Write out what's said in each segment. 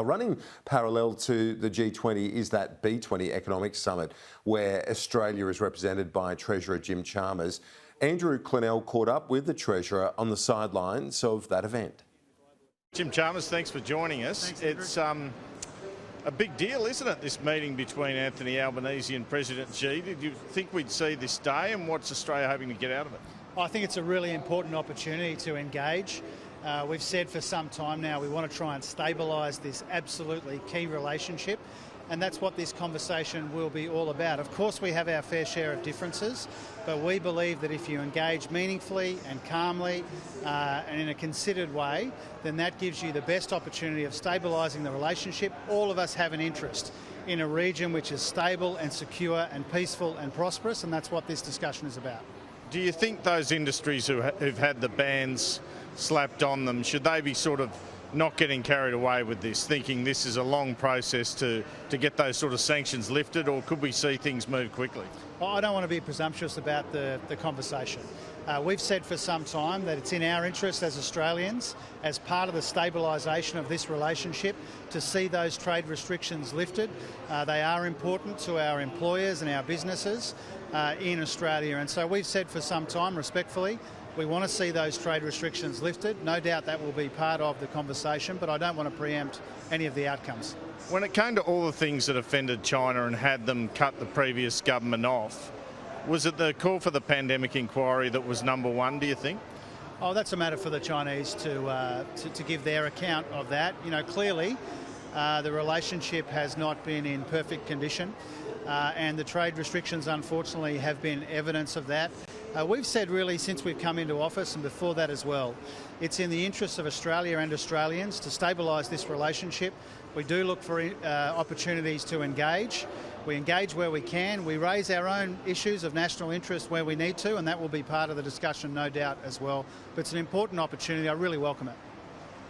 Running parallel to the G20 is that B20 economic summit where Australia is represented by Treasurer Jim Chalmers. Andrew Clennell caught up with the Treasurer on the sidelines of that event. Jim Chalmers, thanks for joining us. It's a big deal, isn't it, this meeting between Anthony Albanese and President Xi? Did you think we'd see this day, and what's Australia hoping to get out of it? I think it's a really important opportunity to engage. We've said for some time now we want to try and stabilise this absolutely key relationship, and that's what this conversation will be all about. Of course, we have our fair share of differences, but we believe that if you engage meaningfully and calmly and in a considered way, then that gives you the best opportunity of stabilising the relationship. All of us have an interest in a region which is stable and secure and peaceful and prosperous, and that's what this discussion is about. Do you think those industries who've had the bans slapped on them, should they be sort of not getting carried away with this, thinking this is a long process to get those sort of sanctions lifted, or could we see things move quickly? Well, I don't want to be presumptuous about the conversation. We've said for some time that it's in our interest as Australians, as part of the stabilisation of this relationship, to see those trade restrictions lifted. They are important to our employers and our businesses in Australia, and so we've said for some time, respectfully, we want to see those trade restrictions lifted. No doubt that will be part of the conversation, but I don't want to preempt any of the outcomes. When it came to all the things that offended China and had them cut the previous government off, was it the call for the pandemic inquiry that was number one, do you think? Oh, that's a matter for the Chinese to give their account of that. You know, clearly the relationship has not been in perfect condition, and the trade restrictions, unfortunately, have been evidence of that. We've said really since we've come into office, and before that as well, it's in the interests of Australia and Australians to stabilise this relationship. We do look for opportunities to engage. We engage where we can. We raise our own issues of national interest where we need to, and that will be part of the discussion, no doubt, as well. But it's an important opportunity. I really welcome it.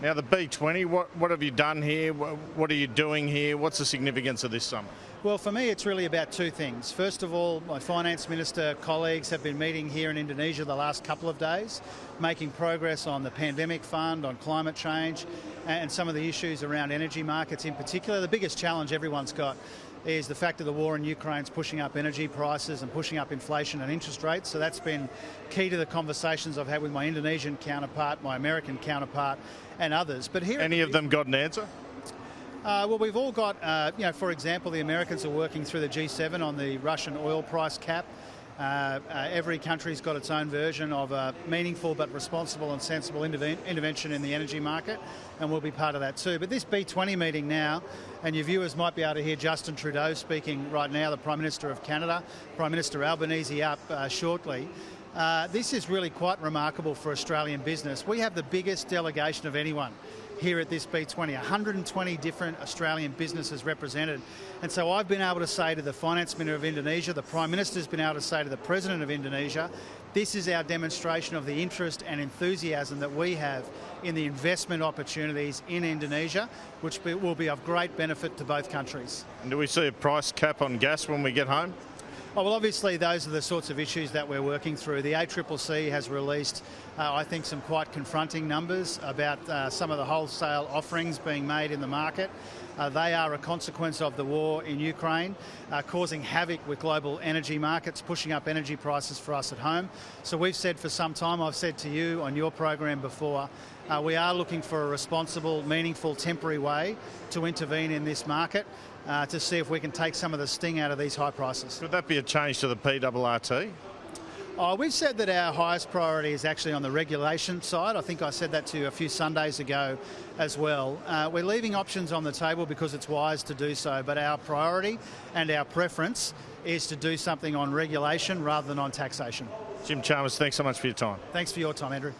Now, the B20, what have you done here? What are you doing here? What's the significance of this summit? Well, for me, it's really about two things. First of all, my finance minister colleagues have been meeting here in Indonesia the last couple of days, making progress on the pandemic fund, on climate change, and some of the issues around energy markets in particular. The biggest challenge everyone's got is the fact that the war in Ukraine is pushing up energy prices and pushing up inflation and interest rates. So that's been key to the conversations I've had with my Indonesian counterpart, my American counterpart, and others. But here, any of them got an answer? Well, we've all got, for example, the Americans are working through the G7 on the Russian oil price cap. Every country's got its own version of a meaningful but responsible and sensible intervention in the energy market, and we'll be part of that too. But this B20 meeting now, and your viewers might be able to hear Justin Trudeau speaking right now, the Prime Minister of Canada, Prime Minister Albanese up shortly. This is really quite remarkable for Australian business. We have the biggest delegation of anyone here at this B20, 120 different Australian businesses represented. And so I've been able to say to the Finance Minister of Indonesia, the Prime Minister's been able to say to the President of Indonesia, this is our demonstration of the interest and enthusiasm that we have in the investment opportunities in Indonesia, which will be of great benefit to both countries. And do we see a price cap on gas when we get home? Oh, well, obviously, those are the sorts of issues that we're working through. The ACCC has released, I think, some quite confronting numbers about some of the wholesale offerings being made in the market. They are a consequence of the war in Ukraine, causing havoc with global energy markets, pushing up energy prices for us at home. So we've said for some time, I've said to you on your program before, we are looking for a responsible, meaningful, temporary way to intervene in this market to see if we can take some of the sting out of these high prices. Could that be a change to the PRRT? We've said that our highest priority is actually on the regulation side. I think I said that to you a few Sundays ago as well. We're leaving options on the table because it's wise to do so, but our priority and our preference is to do something on regulation rather than on taxation. Jim Chalmers, thanks so much for your time. Thanks for your time, Andrew.